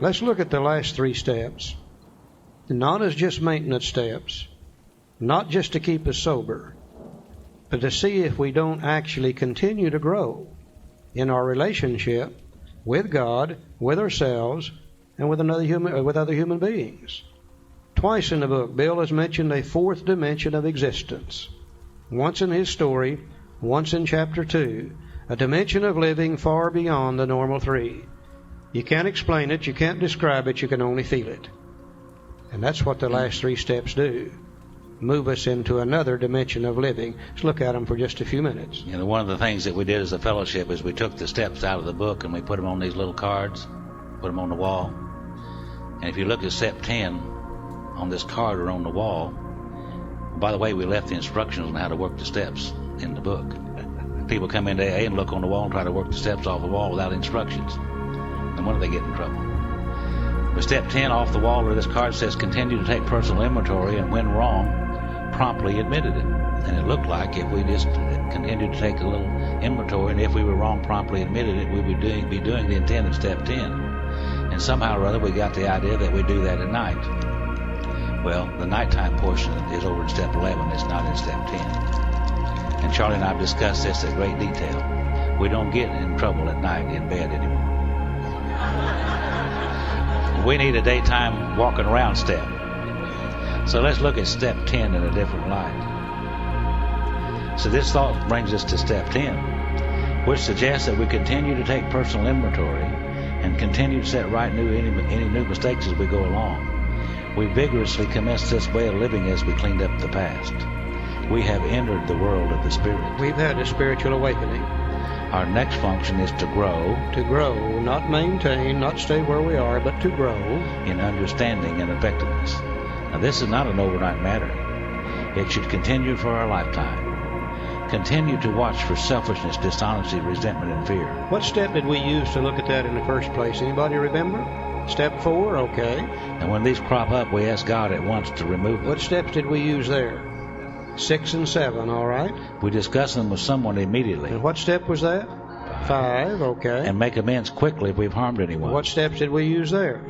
Let's look at the last 3 steps, not as just maintenance steps, not just to keep us sober, but to see if we don't actually continue to grow in our relationship with God, with ourselves, and with other human beings. Twice in the book, Bill has mentioned a 4th dimension of existence. Once in his story, once in chapter 2, a dimension of living far beyond the normal 3. You can't explain it, you can't describe it, you can only feel it. And that's what the last 3 steps do. Move us into another dimension of living. Let's look at them for just a few minutes. You know, one of the things that we did as a fellowship is we took the steps out of the book and we put them on these little cards, put them on the wall. And if you look at step 10 on this card or on the wall, by the way, we left the instructions on how to work the steps in the book. People come into AA and look on the wall and try to work the steps off the wall without instructions. And when do they get in trouble? But step 10 off the wall or this card says continue to take personal inventory, and when wrong, promptly admitted it. And it looked like if we just continued to take a little inventory, and if we were wrong, promptly admitted it, we would be doing the intent of step 10. And somehow or other we got the idea that we do that at night. Well, the nighttime portion is over in step 11. It's not in step 10. And Charlie and I have discussed this in great detail. We don't get in trouble at night in bed anymore. We need a daytime walking around step. So let's look at step 10 in a different light. So this thought brings us to step 10, which suggests that we continue to take personal inventory and continue to set right any new mistakes as we go along. We vigorously commence this way of living as we cleaned up the past. We have entered the world of the Spirit. We've had a spiritual awakening. Our next function is to grow. To grow, not maintain, not stay where we are, but to grow. In understanding and effectiveness. Now this is not an overnight matter. It should continue for our lifetime. Continue to watch for selfishness, dishonesty, resentment, and fear. What step did we use to look at that in the first place? Anybody remember? Step 4, okay. And when these crop up, we ask God at once to remove them. What steps did we use there? 6 and 7, all right. We discuss them with someone immediately. And what step was that? 5, okay. And make amends quickly if we've harmed anyone. What steps did we use there?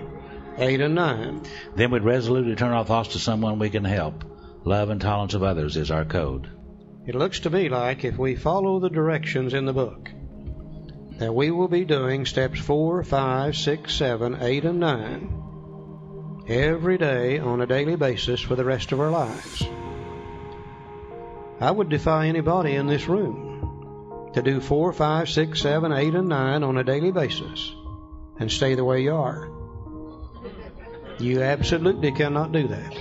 8 and 9. Then we'd resolutely turn our thoughts to someone we can help. Love and tolerance of others is our code. It looks to me like if we follow the directions in the book, that we will be doing steps 4, 5, 6, 7, 8, and 9 every day on a daily basis for the rest of our lives. I would defy anybody in this room to do 4, 5, 6, 7, 8, and 9 on a daily basis and stay the way you are. You absolutely cannot do that.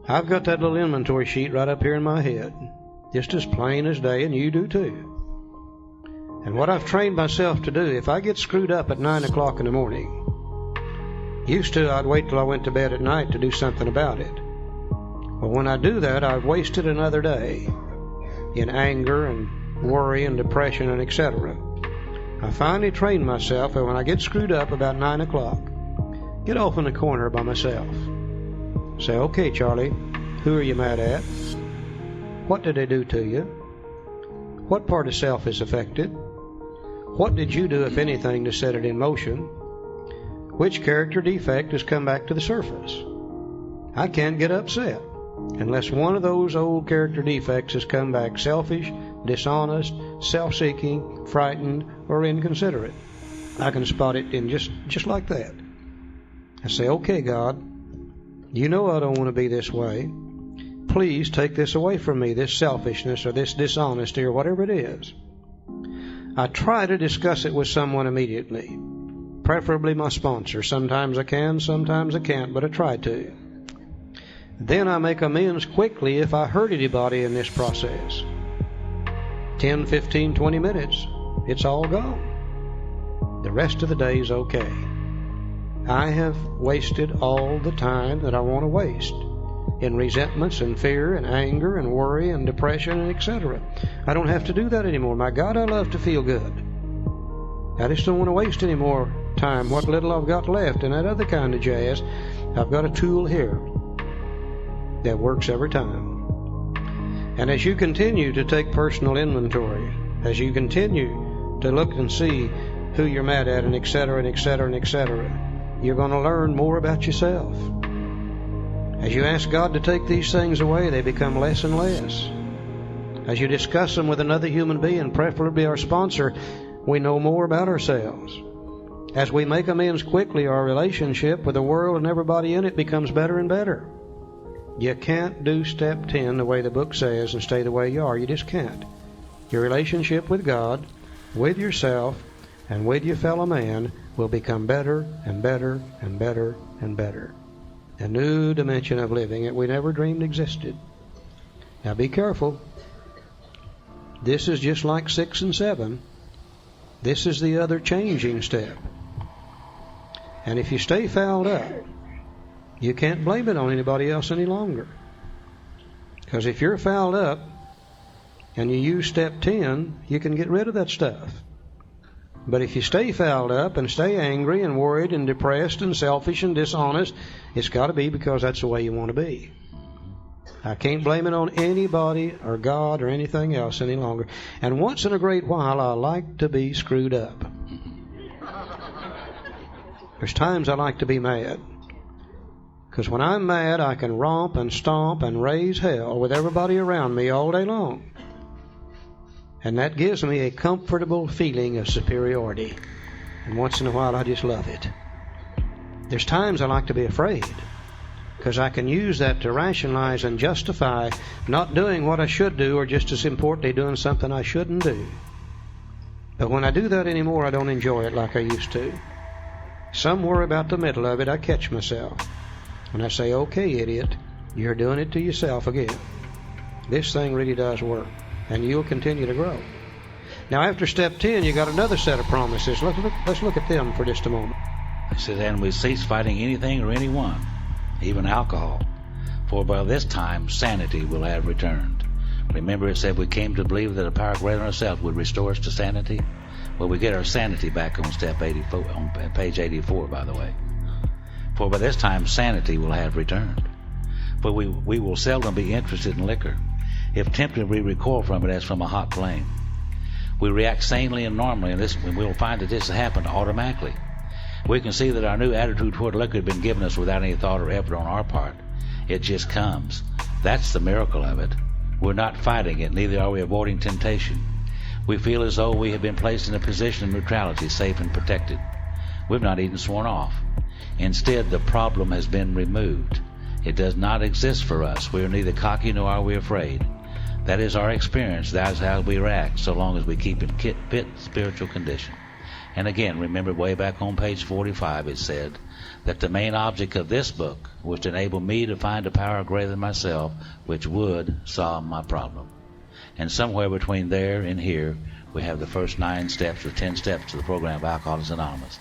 I've got that little inventory sheet right up here in my head, just as plain as day, and you do too. And what I've trained myself to do, if I get screwed up at 9 o'clock in the morning, used to I'd wait till I went to bed at night to do something about it. But when I do that, I've wasted another day in anger and worry and depression and etc. I finally trained myself that when I get screwed up about 9 o'clock, get off in the corner by myself. Say, okay, Charlie, who are you mad at? What did they do to you? What part of self is affected? What did you do, if anything, to set it in motion? Which character defect has come back to the surface? I can't get upset unless one of those old character defects has come back selfish, dishonest, self-seeking, frightened, or inconsiderate. I can spot it in just like that. I say, okay, God, you know I don't want to be this way. Please take this away from me, this selfishness or this dishonesty or whatever it is. I try to discuss it with someone immediately, preferably my sponsor. Sometimes I can, sometimes I can't, but I try to. Then I make amends quickly if I hurt anybody in this process. 10, 15, 20 minutes, it's all gone. The rest of the day is okay. I have wasted all the time that I want to waste in resentments and fear and anger and worry and depression and etc. I don't have to do that anymore. My God, I love to feel good. I just don't want to waste any more time. What little I've got left and that other kind of jazz, I've got a tool here that works every time. And as you continue to take personal inventory, as you continue to look and see who you're mad at and etc. and etc. and etc., you're going to learn more about yourself. As you ask God to take these things away, they become less and less. As you discuss them with another human being, preferably our sponsor, we know more about ourselves. As we make amends quickly, our relationship with the world and everybody in it becomes better and better. You can't do step 10 the way the book says and stay the way you are. You just can't. Your relationship with God, with yourself, and with your fellow man will become better and better and better and better. A new dimension of living that we never dreamed existed. Now be careful. This is just like 6 and 7. This is the other changing step. And if you stay fouled up, you can't blame it on anybody else any longer. Because if you're fouled up and you use step 10, you can get rid of that stuff. But if you stay fouled up and stay angry and worried and depressed and selfish and dishonest, it's got to be because that's the way you want to be. I can't blame it on anybody or God or anything else any longer. And once in a great while, I like to be screwed up. There's times I like to be mad. Because when I'm mad, I can romp and stomp and raise hell with everybody around me all day long. And that gives me a comfortable feeling of superiority. And once in a while, I just love it. There's times I like to be afraid, because I can use that to rationalize and justify not doing what I should do, or just as importantly, doing something I shouldn't do. But when I do that anymore, I don't enjoy it like I used to. Somewhere about the middle of it, I catch myself. And I say, okay, idiot, you're doing it to yourself again. This thing really does work, and you'll continue to grow. Now, after step 10, you got another set of promises. Let's look at them for just a moment. It says, and we cease fighting anything or anyone, even alcohol, for by this time sanity will have returned. Remember, it said we came to believe that a power greater than ourselves would restore us to sanity? Well, we get our sanity back on step 84, on page 84, by the way. For by this time sanity will have returned. For we will seldom be interested in liquor. If tempted, we recoil from it as from a hot flame. We react sanely and normally, and we'll find that this has happened automatically. We can see that our new attitude toward liquor had been given us without any thought or effort on our part. It just comes. That's the miracle of it. We're not fighting it, neither are we avoiding temptation. We feel as though we have been placed in a position of neutrality, safe and protected. We've not even sworn off. Instead, the problem has been removed. It does not exist for us. We are neither cocky nor are we afraid. That is our experience. That is how we react, so long as we keep in fit spiritual condition. And again, remember way back on page 45, it said that the main object of this book was to enable me to find a power greater than myself, which would solve my problem. And somewhere between there and here, we have the first 9 steps or 10 steps to the program of Alcoholics Anonymous.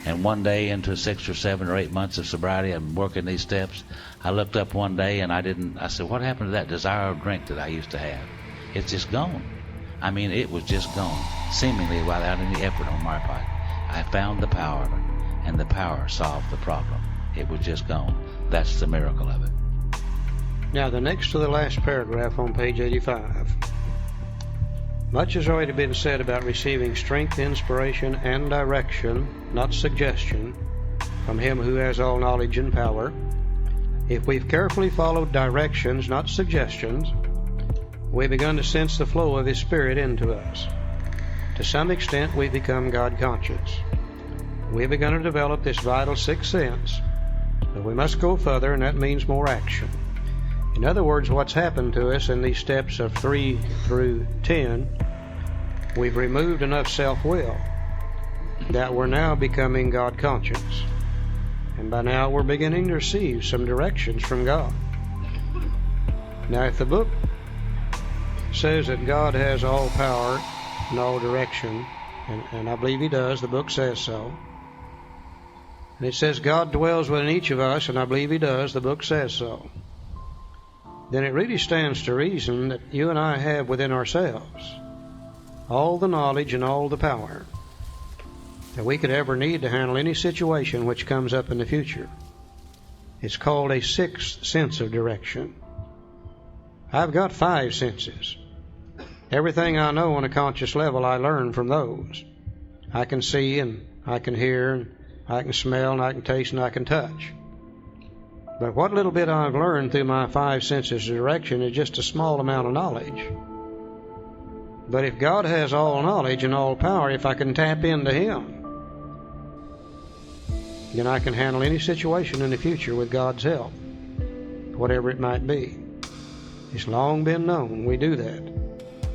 And one day, into 6 or 7 or 8 months of sobriety, I'm working these steps. I looked up one day and I said, what happened to that desire of drink that I used to have? It's just gone. I mean, it was just gone, seemingly without any effort on my part. I found the power of it, and the power solved the problem. It was just gone. That's the miracle of it. Now, the next to the last paragraph on page 85. Much has already been said about receiving strength, inspiration, and direction, not suggestion, from Him who has all knowledge and power. If we've carefully followed directions, not suggestions, we've begun to sense the flow of His Spirit into us. To some extent, we've become God-conscious. We've begun to develop this vital sixth sense, but we must go further, and that means more action. In other words, what's happened to us in these steps of 3 through 10, we've removed enough self-will that we're now becoming God-conscious. And by now, we're beginning to receive some directions from God. Now, if the book says that God has all power and all direction, and I believe He does, the book says so, and it says God dwells within each of us, and I believe He does, the book says so, then it really stands to reason that you and I have within ourselves all the knowledge and all the power that we could ever need to handle any situation which comes up in the future. It's called a sixth sense of direction. I've got 5 senses. Everything I know on a conscious level, I learn from those. I can see and I can hear and I can smell, and I can taste, and I can touch. But what little bit I've learned through my 5 senses of direction is just a small amount of knowledge. But if God has all knowledge and all power, if I can tap into Him, then I can handle any situation in the future with God's help, whatever it might be. It's long been known we do that.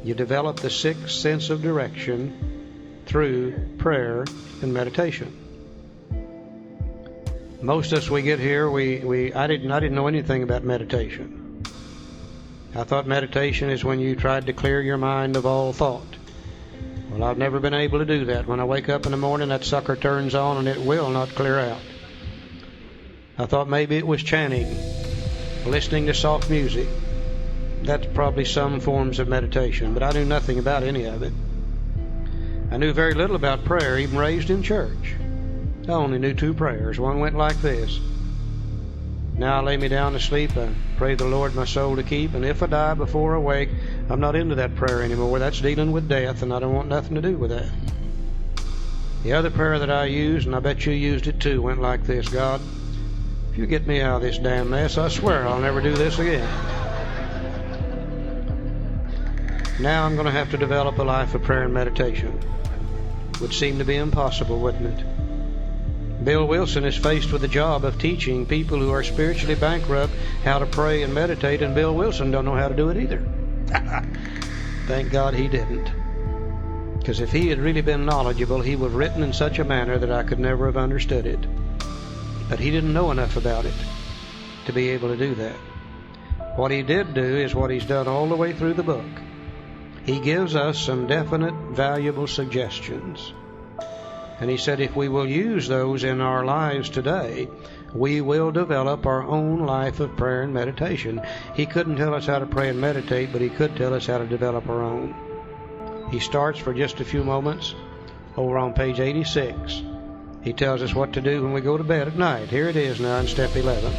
You develop the 6th sense of direction through prayer and meditation. Most of us, we get here, I didn't know anything about meditation. I thought meditation is when you tried to clear your mind of all thought. Well, I've never been able to do that. When I wake up in the morning, that sucker turns on and it will not clear out. I thought maybe it was chanting, listening to soft music. That's probably some forms of meditation, but I knew nothing about any of it. I knew very little about prayer, even raised in church. I only knew 2 prayers. One went like this: Now I lay me down to sleep, I pray the Lord my soul to keep, and if I die before I wake. I'm not into that prayer anymore. That's dealing with death, and I don't want nothing to do with that. The other prayer that I used, and I bet you used it too, went like this: God, if you get me out of this damn mess, I swear I'll never do this again. Now I'm going to have to develop a life of prayer and meditation. Would seem to be impossible, wouldn't it? Bill Wilson is faced with the job of teaching people who are spiritually bankrupt how to pray and meditate, and Bill Wilson don't know how to do it either. Thank God he didn't. Because if he had really been knowledgeable, he would have written in such a manner that I could never have understood it. But he didn't know enough about it to be able to do that. What he did do is what he's done all the way through the book. He gives us some definite, valuable suggestions. And he said if we will use those in our lives today, we will develop our own life of prayer and meditation. He couldn't tell us how to pray and meditate, but he could tell us how to develop our own. He starts for just a few moments over on page 86. He tells us what to do when we go to bed at night. Here it is now in step 11.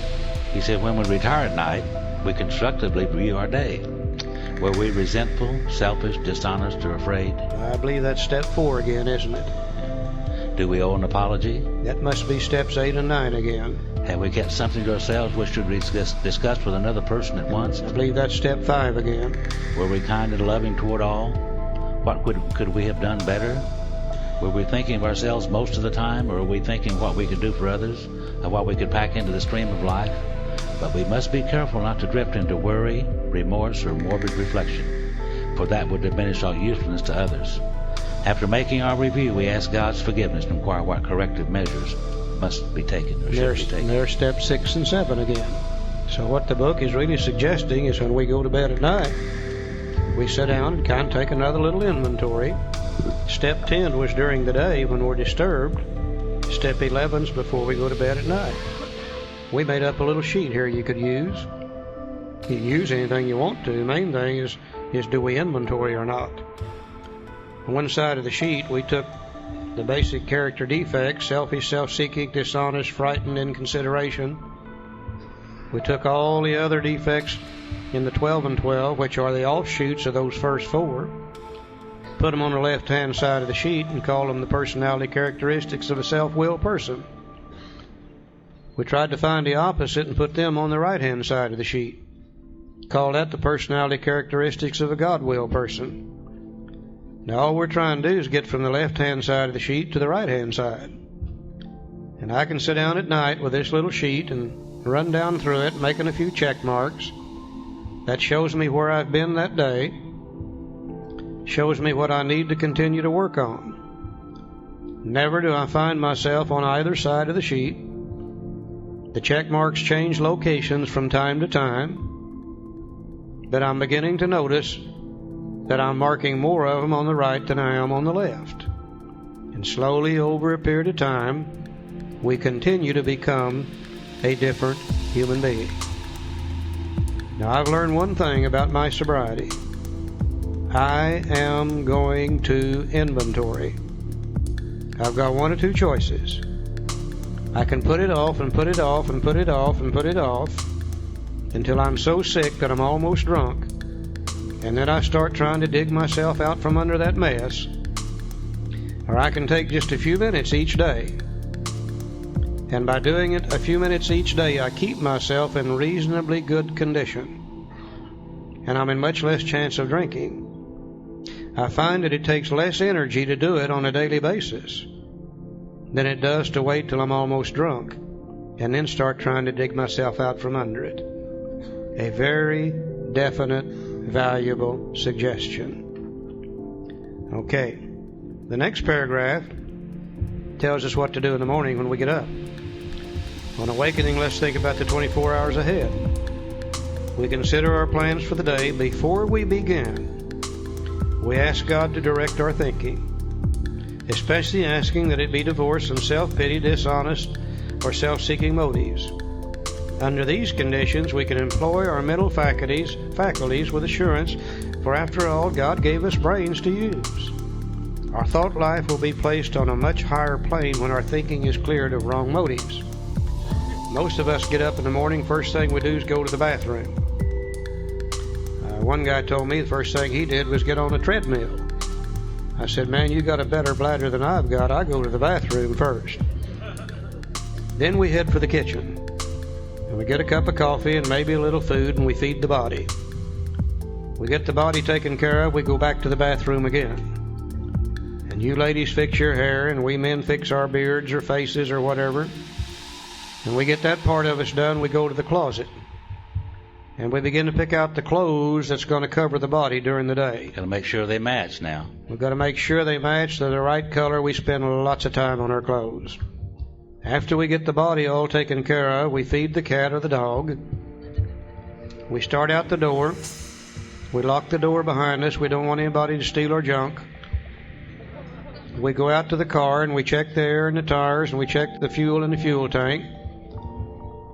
He said when we retire at night, we constructively review our day. Were we resentful, selfish, dishonest, or afraid? I believe that's step 4 again, isn't it? Do we owe an apology? That must be steps 8 and 9 again. Have we kept something to ourselves which should be discussed with another person at once? I believe that's step 5 again. Were we kind and loving toward all? What could we have done better? Were we thinking of ourselves most of the time, or were we thinking what we could do for others, and what we could pack into the stream of life? But we must be careful not to drift into worry, remorse, or morbid reflection, for that would diminish our usefulness to others. After making our review, we ask God's forgiveness and inquire what corrective measures must be taken or should be taken. There's steps 6 and 7 again. So what the book is really suggesting is when we go to bed at night, we sit down and kind of take another little inventory. Step 10 was during the day when we're disturbed. Step 11's before we go to bed at night. We made up a little sheet here you could use. You can use anything you want to. The main thing is do we inventory or not? On one side of the sheet, we took the basic character defects: selfish, self-seeking, dishonest, frightened, inconsideration. We took all the other defects in the 12 and 12, which are the offshoots of those first 4, put them on the left-hand side of the sheet and called them the personality characteristics of a self-willed person. We tried to find the opposite and put them on the right-hand side of the sheet. Call that the personality characteristics of a God-willed person. Now all we're trying to do is get from the left-hand side of the sheet to the right-hand side. And I can sit down at night with this little sheet and run down through it, making a few check marks. That shows me where I've been that day, shows me what I need to continue to work on. Never do I find myself on either side of the sheet. The check marks change locations from time to time, but I'm beginning to notice that I'm marking more of them on the right than I am on the left. And slowly, over a period of time, we continue to become a different human being. Now, I've learned one thing about my sobriety. I am going to inventory. I've got one or two choices. I can put it off and put it off and put it off and put it off until I'm so sick that I'm almost drunk. And then I start trying to dig myself out from under that mess. Or I can take just a few minutes each day And by doing it a few minutes each day, I keep myself in reasonably good condition, and I'm in much less chance of drinking. I find that it takes less energy to do it on a daily basis than it does to wait till I'm almost drunk and then start trying to dig myself out from under it. A very definite, valuable suggestion. Okay, the next paragraph tells us what to do in the morning when we get up. On awakening, let's think about the 24 hours ahead. We consider our plans for the day. Before we begin, we ask God to direct our thinking, especially asking that it be divorced from self-pity, dishonest, or self-seeking motives. Under these conditions, we can employ our mental faculties with assurance, for after all, God gave us brains to use. Our thought life will be placed on a much higher plane when our thinking is cleared of wrong motives. Most of us get up in the morning, first thing we do is go to the bathroom. One guy told me the first thing he did was get on a treadmill. I said, man, you got a better bladder than I've got. I go to the bathroom first. Then we head for the kitchen. And we get a cup of coffee and maybe a little food, and we feed the body. We get the body taken care of, we go back to the bathroom again. And you ladies fix your hair, and we men fix our beards or faces or whatever. And we get that part of us done, we go to the closet. And we begin to pick out the clothes that's going to cover the body during the day. Got to make sure they match now. We've got to make sure they match. They're the right color. We spend lots of time on our clothes. After we get the body all taken care of, we feed the cat or the dog. We start out the door. We lock the door behind us. We don't want anybody to steal our junk. We go out to the car and we check the air and the tires, and we check the fuel in the fuel tank.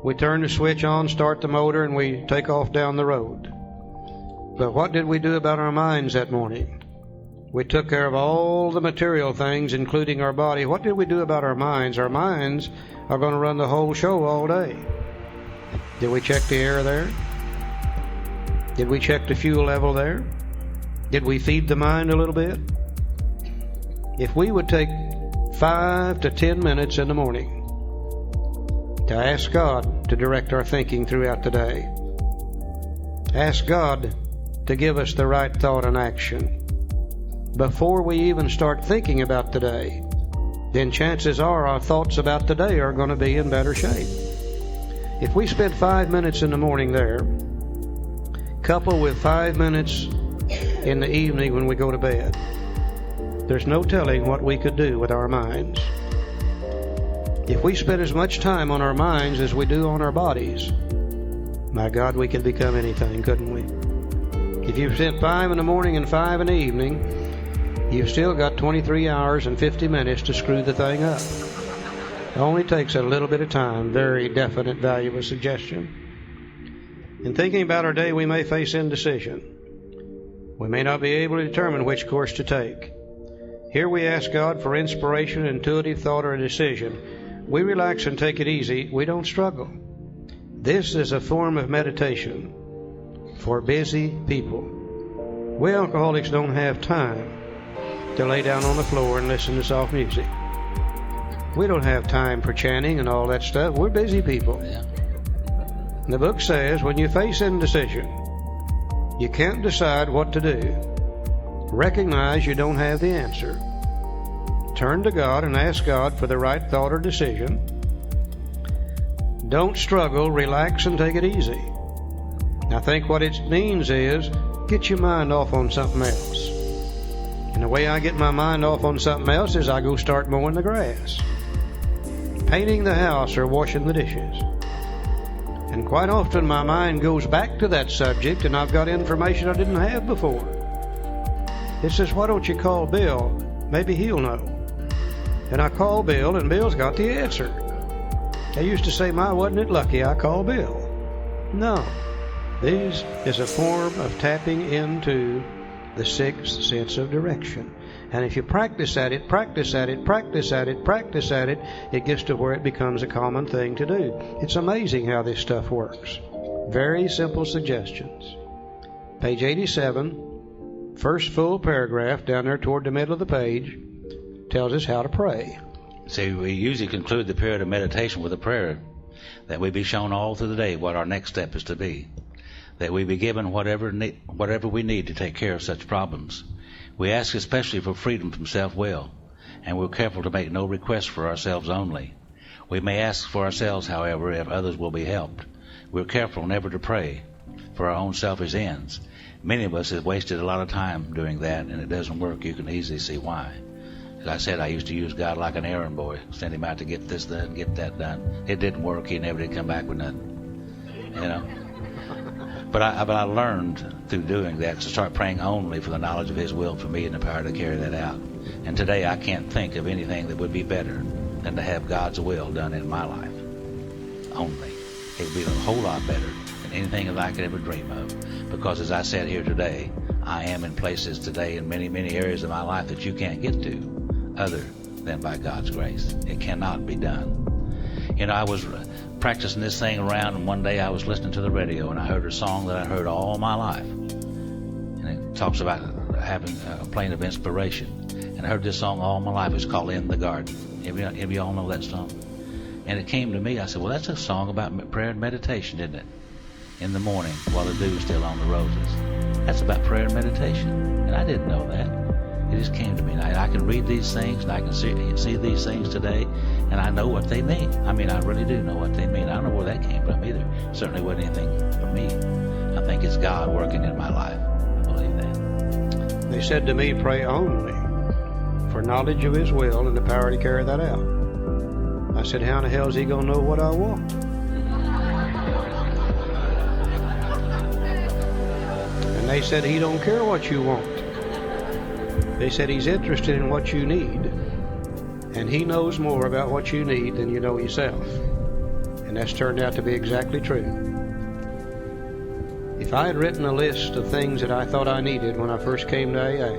We turn the switch on, start the motor, and we take off down the road. But what did we do about our minds that morning? We took care of all the material things, including our body. What did we do about our minds? Our minds are going to run the whole show all day. Did we check the air there? Did we check the fuel level there? Did we feed the mind a little bit? If we would take 5 to 10 minutes in the morning to ask God to direct our thinking throughout the day. Ask God to give us the right thought and action before we even start thinking about the day. Then chances are our thoughts about the day are going to be in better shape. If we spend 5 minutes in the morning there, coupled with 5 minutes in the evening when we go to bed, there's no telling what we could do with our minds. If we spend as much time on our minds as we do on our bodies, my God, we could become anything, couldn't we? If you've spent 5 in the morning and 5 in the evening, you've still got 23 hours and 50 minutes to screw the thing up. It only takes a little bit of time. Very definite, valuable suggestion. In thinking about our day, we may face indecision. We may not be able to determine which course to take. Here we ask God for inspiration, intuitive thought, or a decision. We relax and take it easy. We don't struggle. This is a form of meditation for busy people. We alcoholics don't have time to lay down on the floor and listen to soft music. We don't have time for chanting and all that stuff. We're busy people. Yeah. The book says when you face indecision, you can't decide what to do. Recognize you don't have the answer. Turn to God and ask God for the right thought or decision. Don't struggle, relax, and take it easy. I think what it means is get your mind off on something else. And the way I get my mind off on something else is I go start mowing the grass, painting the house, or washing the dishes. And quite often my mind goes back to that subject, and I've got information I didn't have before. It says, why don't you call Bill? Maybe he'll know. And I call Bill, and Bill's got the answer. I used to say, my, wasn't it lucky I called Bill? No. This is a form of tapping into the sixth sense of direction. And if you practice at it, it gets to where it becomes a common thing to do. It's amazing how this stuff works. Very simple suggestions. Page 87, first full paragraph down there toward the middle of the page, tells us how to pray. See, we usually conclude the period of meditation with a prayer that we be shown all through the day what our next step is to be, that we be given whatever we need to take care of such problems. We ask especially for freedom from self-will, and we're careful to make no requests for ourselves only. We may ask for ourselves, however, if others will be helped. We're careful never to pray for our own selfish ends. Many of us have wasted a lot of time doing that, and it doesn't work. You can easily see why. As I said, I used to use God like an errand boy, send him out to get this done, get that done. It didn't work. He never did come back with nothing, you know. But I learned through doing that to start praying only for the knowledge of His will for me and the power to carry that out. And today I can't think of anything that would be better than to have God's will done in my life. Only. It would be a whole lot better than anything that I could ever dream of. Because as I said here today, I am in places today in many, many areas of my life that you can't get to other than by God's grace. It cannot be done. You know, I was practicing this thing around, and one day I was listening to the radio, and I heard a song that I heard all my life. And it talks about having a plane of inspiration. And I heard this song all my life. It's called In the Garden. Have you all know that song? And it came to me, I said, well, that's a song about prayer and meditation, isn't it? In the morning, while the dew's still on the roses. That's about prayer and meditation. And I didn't know that. It just came to me. And I can read these things, and I can see these things today, and I know what they mean. I mean, I really do know what they mean. I don't know where that came from either. Certainly wasn't anything from me. I think it's God working in my life. I believe that. They said to me, pray only for knowledge of His will and the power to carry that out. I said, how in the hell is He going to know what I want? And they said, He don't care what you want. They said He's interested in what you need. And He knows more about what you need than you know yourself. And that's turned out to be exactly true. If I had written a list of things that I thought I needed when I first came to AA,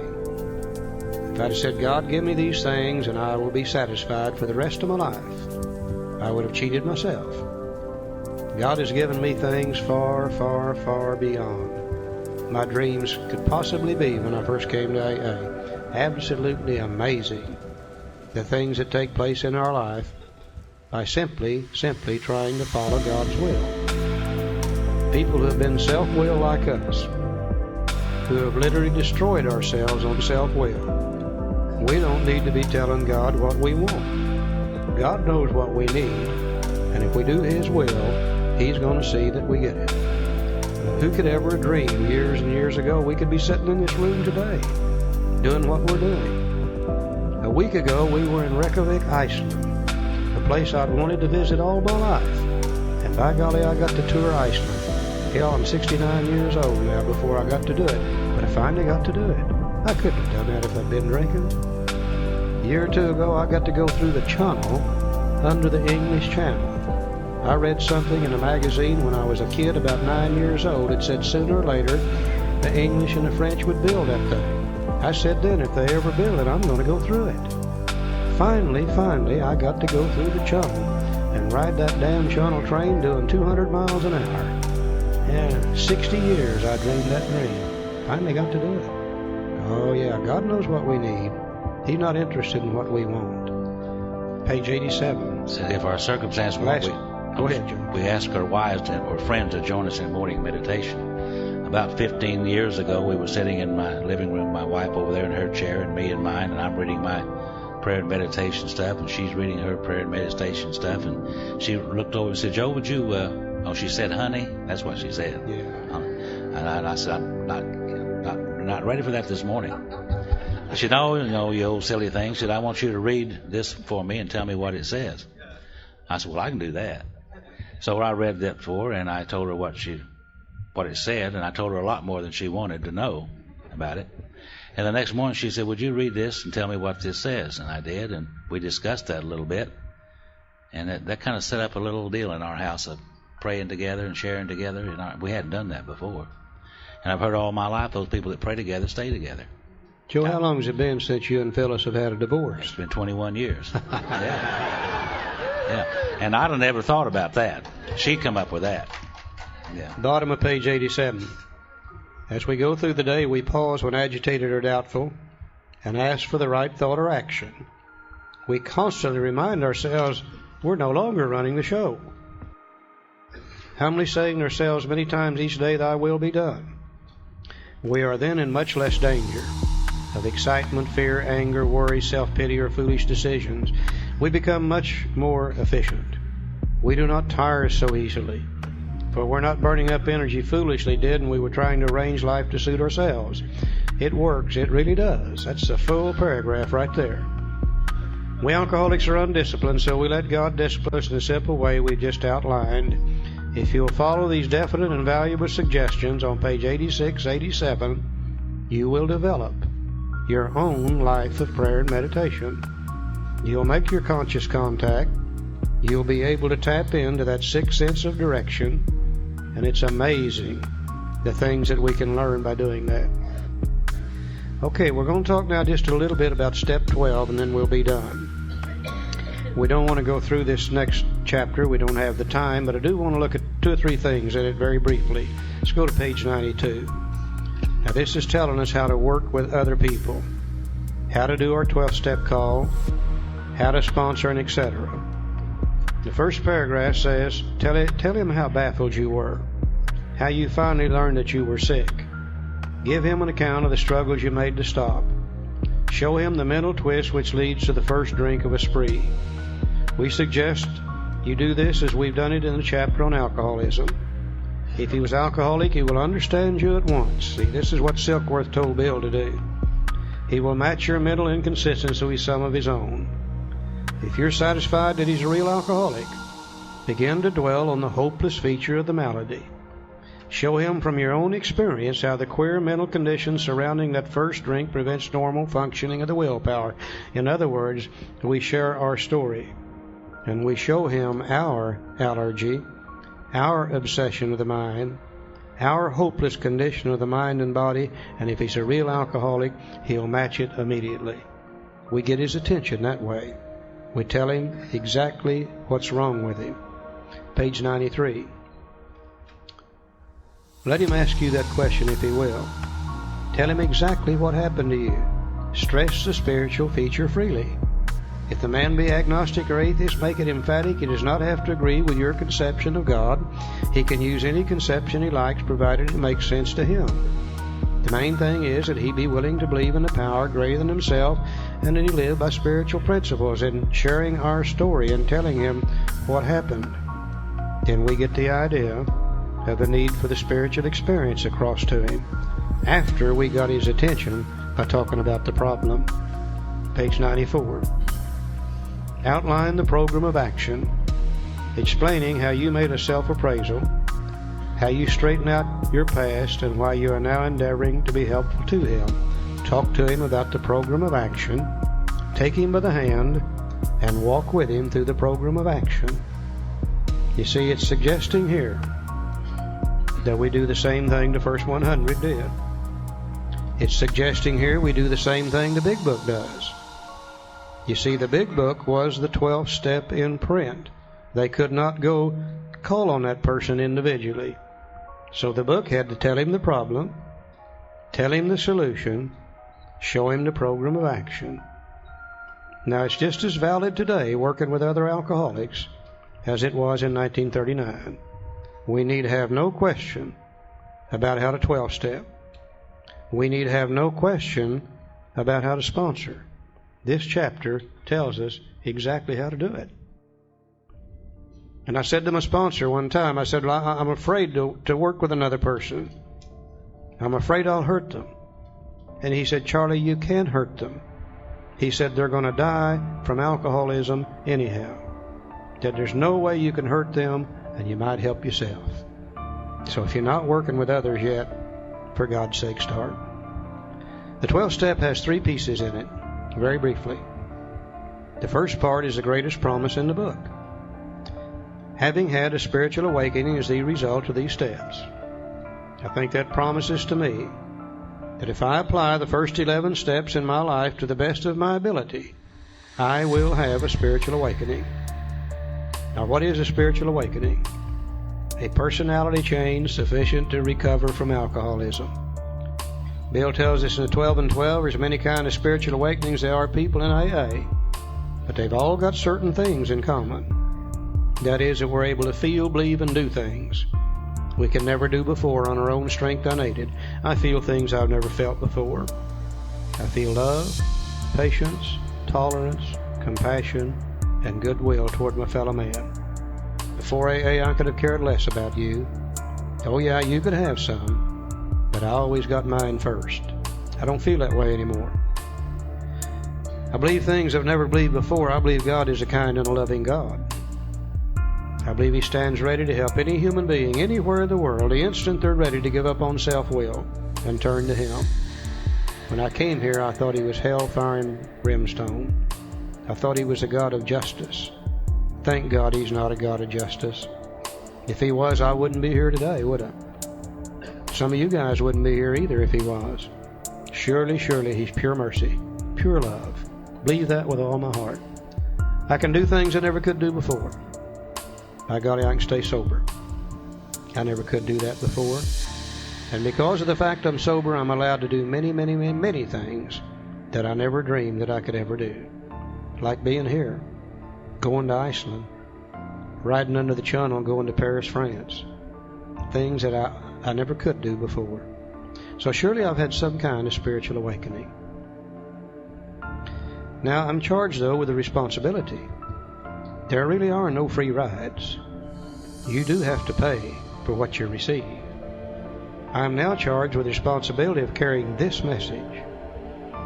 if I'd have said, God, give me these things and I will be satisfied for the rest of my life, I would have cheated myself. God has given me things far, far, far beyond my dreams could possibly be when I first came to AA. Absolutely amazing, the things that take place in our life by simply trying to follow God's will. People who have been self-will like us, who have literally destroyed ourselves on self-will. We don't need to be telling God what we want. God knows what we need, and if we do His will, He's going to see that we get it. Who could ever dream years and years ago we could be sitting in this room today doing what we're doing? A week ago we were in Reykjavik, Iceland, a place I'd wanted to visit all my life. And by golly, I got to tour Iceland. Hell, I'm 69 years old now before I got to do it, but I finally got to do it. I couldn't have done that if I'd been drinking. A year or two ago I got to go through the channel under the English Channel. I read something in a magazine when I was a kid about 9 years old. It said sooner or later the English and the French would build that thing. I said then, if they ever build it, I'm going to go through it. Finally, I got to go through the channel and ride that damn channel train doing 200 miles an hour. Yeah, 60 years I dreamed that dream. Finally got to do it. Oh yeah, God knows what we need. He's not interested in what we want. Page 87. Said if our circumstance won't Go ahead, John. We ask our wives or friends to join us in morning meditation. About 15 years ago, we were sitting in my living room, my wife over there in her chair and me in mine, and I'm reading my prayer and meditation stuff, and she's reading her prayer and meditation stuff, and she looked over and said, Joe, would you, she said, honey, that's what she said. Yeah. And I said, I'm not ready for that this morning. She said, no, you old silly thing. She said, I want you to read this for me and tell me what it says. I said, well, I can do that. So I read that for her, and I told her what it said, and I told her a lot more than she wanted to know about it. And the next morning she said, would you read this and tell me what this says? And I did, and we discussed that a little bit. And that kind of set up a little deal in our house of praying together and sharing together. And we hadn't done that before. And I've heard all my life those people that pray together stay together. Joe, how long has it been since you and Phyllis have had a divorce? It's been 21 years. Yeah. And I'd have never thought about that. She'd come up with that. Yeah. Bottom of page 87. As we go through the day, we pause when agitated or doubtful and ask for the right thought or action. we constantly remind ourselves we're no longer running the show. Humbly saying to ourselves many times each day, "Thy will be done." We are then in much less danger of excitement, fear, anger, worry, self-pity, or foolish decisions. We become much more efficient. We do not tire so easily, for we're not burning up energy foolishly did when we were trying to arrange life to suit ourselves. It works. It really does. That's a full paragraph right there. We alcoholics are undisciplined, so we let God discipline us in the simple way we've just outlined. If you'll follow these definite and valuable suggestions on page 86, 87, you will develop your own life of prayer and meditation. You'll make your conscious contact. You'll be able to tap into that sixth sense of direction, and it's amazing the things that we can learn by doing that. Okay, we're going to talk now just a little bit about step 12, and then we'll be done. We don't want to go through this next chapter. We don't have the time, but I do want to look at 2 or 3 things in it very briefly. Let's go to page 92. Now, this is telling us how to work with other people, how to do our 12-step call, how to sponsor, and etc. The first paragraph says, tell him how baffled you were, how you finally learned that you were sick. Give him an account of the struggles you made to stop. Show him the mental twist which leads to the first drink of a spree. We suggest you do this as we've done it in the chapter on alcoholism. If he was alcoholic, he will understand you at once. See, this is what Silkworth told Bill to do. He will match your mental inconsistency with some of his own. If you're satisfied that he's a real alcoholic, begin to dwell on the hopeless feature of the malady. Show him from your own experience how the queer mental conditions surrounding that first drink prevents normal functioning of the willpower. In other words, we share our story, and we show him our allergy, our obsession of the mind, our hopeless condition of the mind and body, and if he's a real alcoholic, he'll match it immediately. We get his attention that way. We tell him exactly what's wrong with him. Page 93. Let him ask you that question if he will. Tell him exactly what happened to you. Stress the spiritual feature freely. If the man be agnostic or atheist, make it emphatic. He does not have to agree with your conception of God. He can use any conception he likes, provided it makes sense to him. The main thing is that he be willing to believe in a power greater than himself, and that he live by spiritual principles. In sharing our story and telling him what happened, then we get the idea of the need for the spiritual experience across to him, after we got his attention by talking about the problem. Page 94. Outline the program of action, explaining how you made a self-appraisal, how you straighten out your past, and why you are now endeavoring to be helpful to him. Talk to him about the program of action, take him by the hand, and walk with him through the program of action. You see, it's suggesting here that we do the same thing the first 100 did. It's suggesting here we do the same thing the Big Book does. You see, the Big Book was the 12th step in print. They could not go call on that person individually. So the book had to tell him the problem, tell him the solution, show him the program of action. Now, it's just as valid today working with other alcoholics as it was in 1939. We need have no question about how to 12-step. We need have no question about how to sponsor. This chapter tells us exactly how to do it. And I said to my sponsor one time, I said, well, I'm afraid to work with another person. I'm afraid I'll hurt them. And he said, Charlie, you can't hurt them. He said, they're going to die from alcoholism anyhow. That there's no way you can hurt them, and you might help yourself. So if you're not working with others yet, for God's sake, start. The 12th step has 3 pieces in it, very briefly. The first part is the greatest promise in the book. Having had a spiritual awakening is the result of these steps. I think that promises to me that if I apply the first 11 steps in my life to the best of my ability, I will have a spiritual awakening. Now, what is a spiritual awakening? A personality change sufficient to recover from alcoholism. Bill tells us in the 12 and 12, there's many kinds of spiritual awakenings there are people in AA. but they've all got certain things in common. That is, that we're able to feel, believe, and do things we can never do before on our own strength unaided. I feel things I've never felt before. I feel love, patience, tolerance, compassion, and goodwill toward my fellow man. Before AA, I could have cared less about you. Oh yeah, you could have some, but I always got mine first. I don't feel that way anymore. I believe things I've never believed before. I believe God is a kind and a loving God. I believe He stands ready to help any human being anywhere in the world the instant they're ready to give up on self-will and turn to Him. When I came here, I thought He was hellfire and brimstone. I thought He was a God of justice. Thank God He's not a God of justice. If He was, I wouldn't be here today, would I? Some of you guys wouldn't be here either if He was. Surely, surely He's pure mercy, pure love. Believe that with all my heart. I can do things I never could do before. By golly, I can stay sober. I never could do that before. And because of the fact I'm sober, I'm allowed to do many, many, many, many things that I never dreamed that I could ever do. Like being here, going to Iceland, riding under the Channel, going to Paris, France. Things that I never could do before. So surely I've had some kind of spiritual awakening. Now, I'm charged, though, with a responsibility. There really are no free rides. You do have to pay for what you receive. I am now charged with the responsibility of carrying this message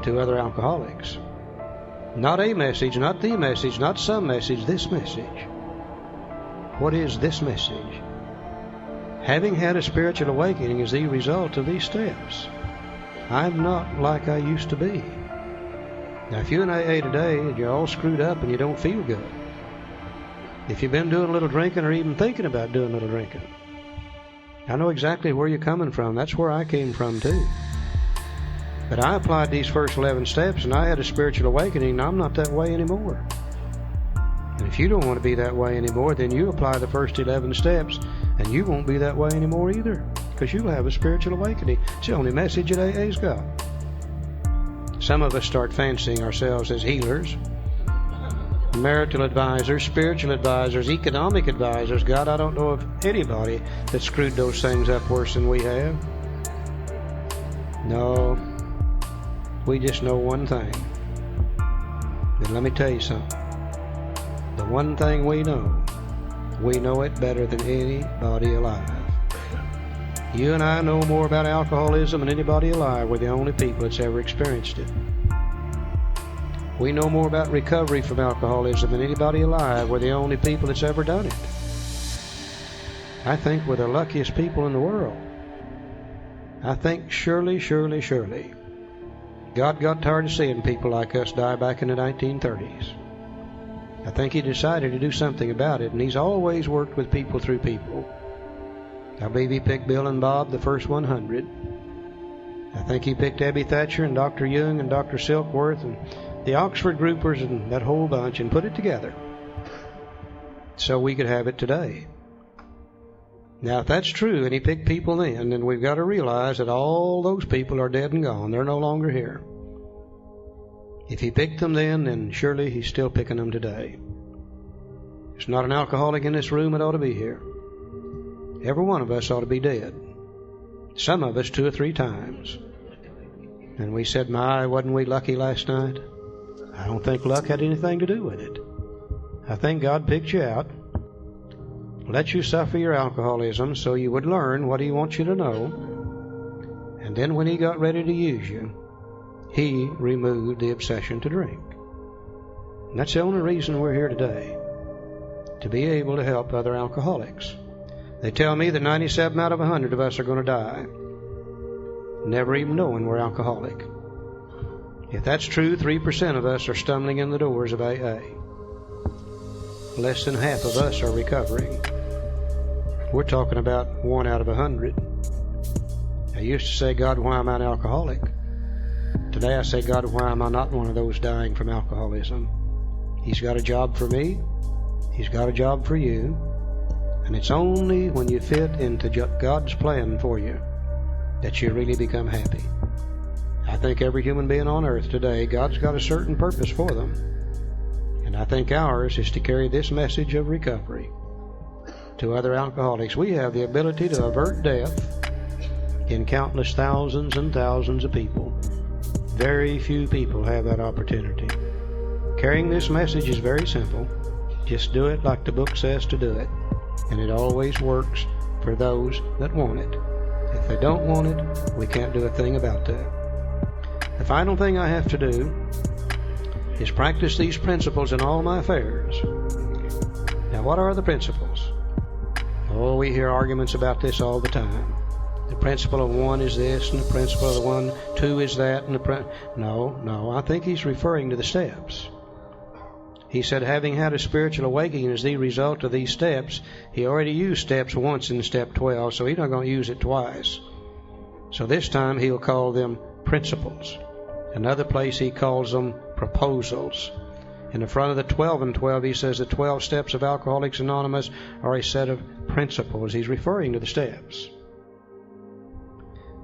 to other alcoholics. Not a message, not the message, not some message, this message. What is this message? Having had a spiritual awakening is the result of these steps. I'm not like I used to be. Now, if you're in AA today and you're all screwed up and you don't feel good, if you've been doing a little drinking or even thinking about doing a little drinking, I know exactly where you're coming from. That's where I came from too. But I applied these first 11 steps and I had a spiritual awakening, and I'm not that way anymore. And if you don't want to be that way anymore, then you apply the first 11 steps and you won't be that way anymore either, because you'll have a spiritual awakening. It's the only message that AA's got. Some of us start fancying ourselves as healers, marital advisors, spiritual advisors, economic advisors. God, I don't know of anybody that screwed those things up worse than we have. No, we just know one thing. And let me tell you something. The one thing we know it better than anybody alive. You and I know more about alcoholism than anybody alive. We're the only people that's ever experienced it. We know more about recovery from alcoholism than anybody alive. We're the only people that's ever done it. I think we're the luckiest people in the world. I think surely, surely, surely God got tired of seeing people like us die back in the 1930s. I think He decided to do something about it, and He's always worked with people through people. I believe He picked Bill and Bob, the first 100. I think He picked Abby Thatcher and Dr. Young and Dr. Silkworth and the Oxford groupers and that whole bunch, and put it together so we could have it today. Now, if that's true, and He picked people then we've got to realize that all those people are dead and gone. They're no longer here. If He picked them then surely He's still picking them today. There's not an alcoholic in this room that ought to be here. Every one of us ought to be dead. Some of us 2 or 3 times. And we said, my, wasn't we lucky last night? I don't think luck had anything to do with it. I think God picked you out, let you suffer your alcoholism so you would learn what He wants you to know, and then when He got ready to use you, He removed the obsession to drink. And that's the only reason we're here today, to be able to help other alcoholics. They tell me that 97 out of 100 of us are going to die, never even knowing we're alcoholic. If that's true, 3% of us are stumbling in the doors of AA. Less than half of us are recovering. We're talking about 1 out of 100. I used to say, God, why am I an alcoholic? Today I say, God, why am I not one of those dying from alcoholism? He's got a job for me. He's got a job for you. And it's only when you fit into God's plan for you that you really become happy. I think every human being on earth today, God's got a certain purpose for them. And And I think ours is to carry this message of recovery to other alcoholics. We have the ability to avert death in countless thousands and thousands of people. Very few people have that opportunity. Carrying this message is very simple. Just do it like the book says to do it. And it always works for those that want it. If they don't want it, we can't do a thing about that. The final thing I have to do is practice these principles in all my affairs. Now, what are the principles? Oh, we hear arguments about this all the time. The principle of one is this, and the principle of the one, two is that, and No, I think he's referring to the steps. He said, having had a spiritual awakening as the result of these steps, he already used steps once in step 12, so he's not going to use it twice. So this time he'll call them principles. Another place he calls them proposals. In the front of the 12 and 12, he says the 12 steps of Alcoholics Anonymous are a set of principles. He's referring to the steps.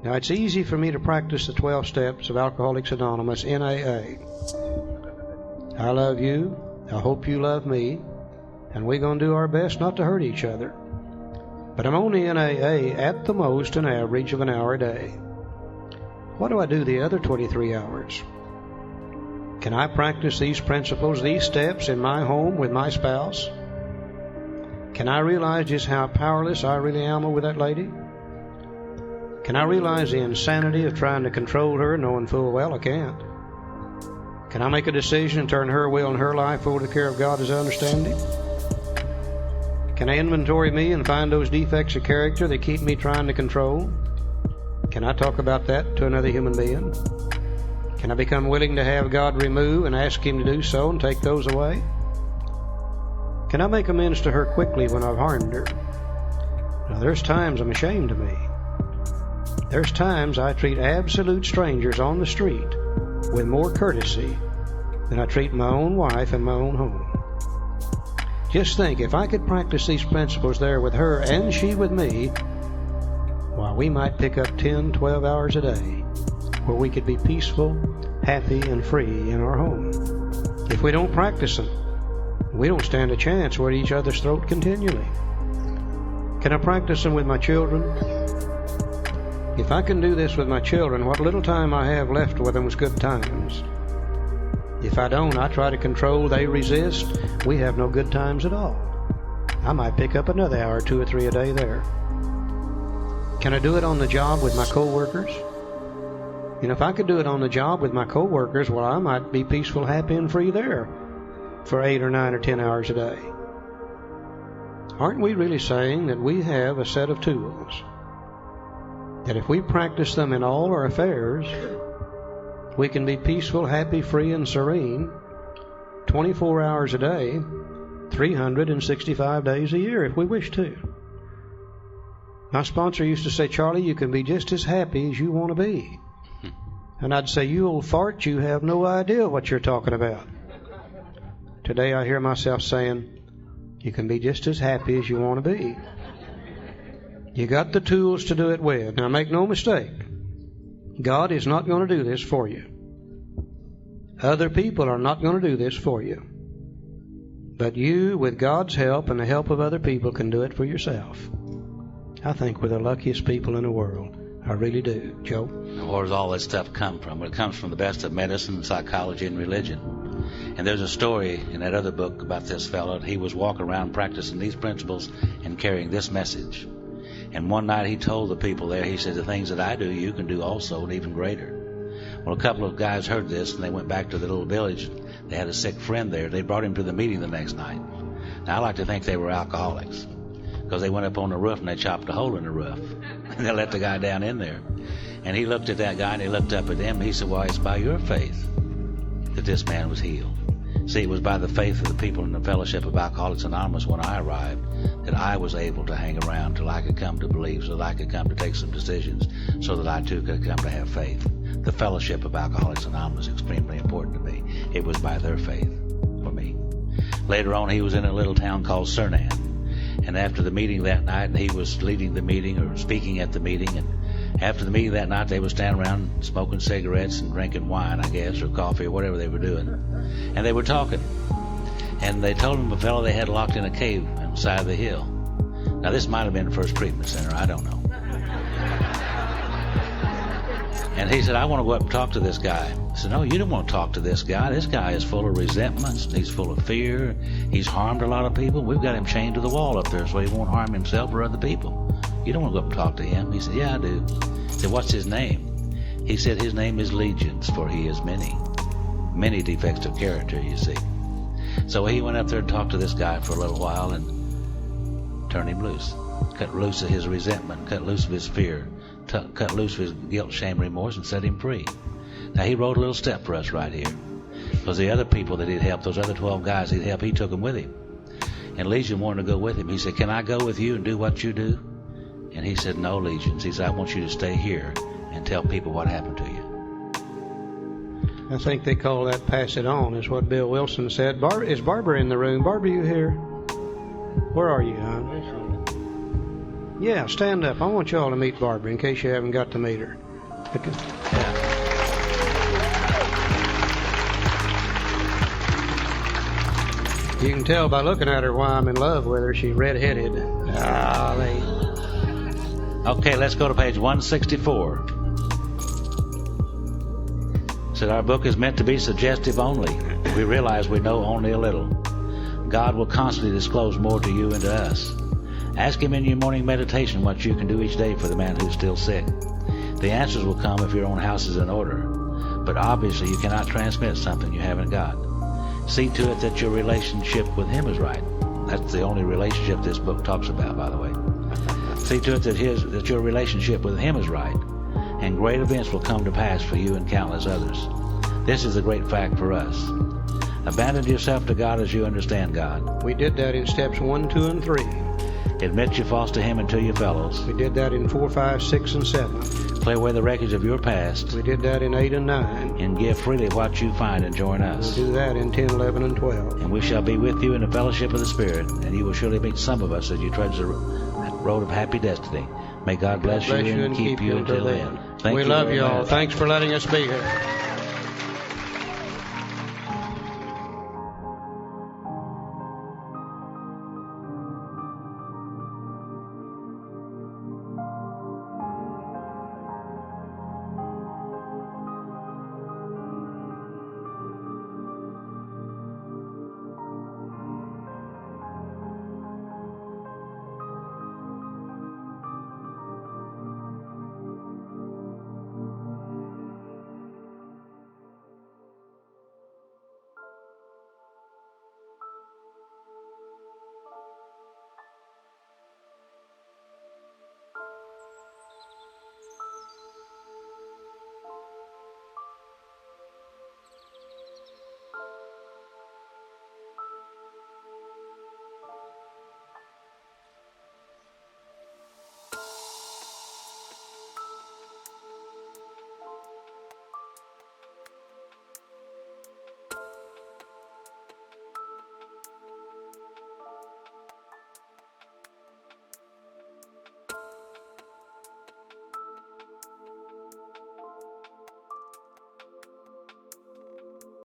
Now, it's easy for me to practice the 12 steps of Alcoholics Anonymous in AA. I love you. I hope you love me. And we're going to do our best not to hurt each other. But I'm only in AA at the most an average of an hour a day. What do I do the other 23 hours? Can I practice these principles, these steps in my home with my spouse? Can I realize just how powerless I really am with that lady? Can I realize the insanity of trying to control her knowing full well I can't? Can I make a decision and turn her will and her life over to the care of God as I understand it? Can I inventory me and find those defects of character that keep me trying to control? Can I talk about that to another human being? Can I become willing to have God remove and ask Him to do so and take those away? Can I make amends to her quickly when I've harmed her? Now, there's times I'm ashamed of me. There's times I treat absolute strangers on the street with more courtesy than I treat my own wife in my own home. Just think, if I could practice these principles there with her and she with me, why, we might pick up 10, 12 hours a day where we could be peaceful, happy, and free in our home. If we don't practice them, we don't stand a chance. We're at each other's throat continually. Can I practice them with my children? If I can do this with my children, what little time I have left with them is good times. If I don't, I try to control, they resist, we have no good times at all. I might pick up another hour, 2 or 3 a day there. Can I do it on the job with my co-workers? If I could do it on the job with my co-workers, well, I might be peaceful, happy, and free there for 8 or 9 or 10 hours a day. Aren't we really saying that we have a set of tools that if we practice them in all our affairs, we can be peaceful, happy, free, and serene 24 hours a day, 365 days a year if we wish to? My sponsor used to say, Charlie, you can be just as happy as you want to be. And I'd say, you old fart, you have no idea what you're talking about. Today I hear myself saying, you can be just as happy as you want to be. You got the tools to do it with. Now make no mistake, God is not going to do this for you. Other people are not going to do this for you. But you, with God's help and the help of other people, can do it for yourself. I think we're the luckiest people in the world. I really do. Joe? Where does all this stuff come from? Well, it comes from the best of medicine, psychology, and religion. And there's a story in that other book about this fellow. He was walking around practicing these principles and carrying this message. And one night he told the people there, he said, the things that I do, you can do also, and even greater. Well, a couple of guys heard this, and they went back to the little village. They had a sick friend there. They brought him to the meeting the next night. Now, I like to think they were alcoholics, because they went up on the roof and they chopped a hole in the roof. And they let the guy down in there. And he looked at that guy, and he looked up at them, and he said, well, it's by your faith that this man was healed. See, it was by the faith of the people in the Fellowship of Alcoholics Anonymous when I arrived that I was able to hang around till I could come to believe, so that I could come to take some decisions, so that I too could come to have faith. The Fellowship of Alcoholics Anonymous is extremely important to me. It was by their faith for me. Later on, he was in a little town called Cernan. And after the meeting that night, he was leading the meeting or speaking at the meeting. And after the meeting that night, they were standing around smoking cigarettes and drinking wine, I guess, or coffee or whatever they were doing. And they were talking. And they told him a fellow they had locked in a cave on the side of the hill. Now, this might have been the First Treatment Center. I don't know. And he said, I want to go up and talk to this guy. I said, no, you don't want to talk to this guy. This guy is full of resentments. He's full of fear. He's harmed a lot of people. We've got him chained to the wall up there so he won't harm himself or other people. You don't want to go up and talk to him. He said, yeah, I do. I said, what's his name? He said, his name is Legions, for he is many. Many defects of character, you see. So he went up there and talked to this guy for a little while and turned him loose. Cut loose of his resentment, cut loose of his fear, cut loose of his guilt, shame, remorse, and set him free. Now, he wrote a little step for us right here. Because the other people that he'd helped, those other 12 guys he'd helped, he took them with him. And Legion wanted to go with him. He said, can I go with you and do what you do? And he said, no, Legions. He said, I want you to stay here and tell people what happened to you. I think they call that pass it on, is what Bill Wilson said. Is Barbara in the room? Barbara, you here? Where are you, hon? Yeah, stand up. I want y'all to meet Barbara in case you haven't got to meet her. Okay. Yeah. You can tell by looking at her why I'm in love with her. She's red-headed. Okay, let's go to page 164. Said our book is meant to be suggestive only. We realize we know only a little. God will constantly disclose more to you and to us. Ask him in your morning meditation what you can do each day for the man who's still sick. The answers will come if your own house is in order. But obviously you cannot transmit something you haven't got. See to it that your relationship with him is right. That's the only relationship this book talks about, by the way. See to it that your relationship with him is right, and great events will come to pass for you and countless others. This is a great fact for us. Abandon yourself to God as you understand God. We did that in steps 1, 2, and 3. Admit your faults to him and to your fellows. We did that in 4, 5, 6, and 7. Clear away the wreckage of your past. We did that in 8 and 9. And give freely what you find and join us. We'll do that in 10, 11, and 12. And we shall be with you in the fellowship of the Spirit, and you will surely meet some of us as you trudge the road of happy destiny. May God bless you and keep you until then. We love you all. Thanks for letting us be here.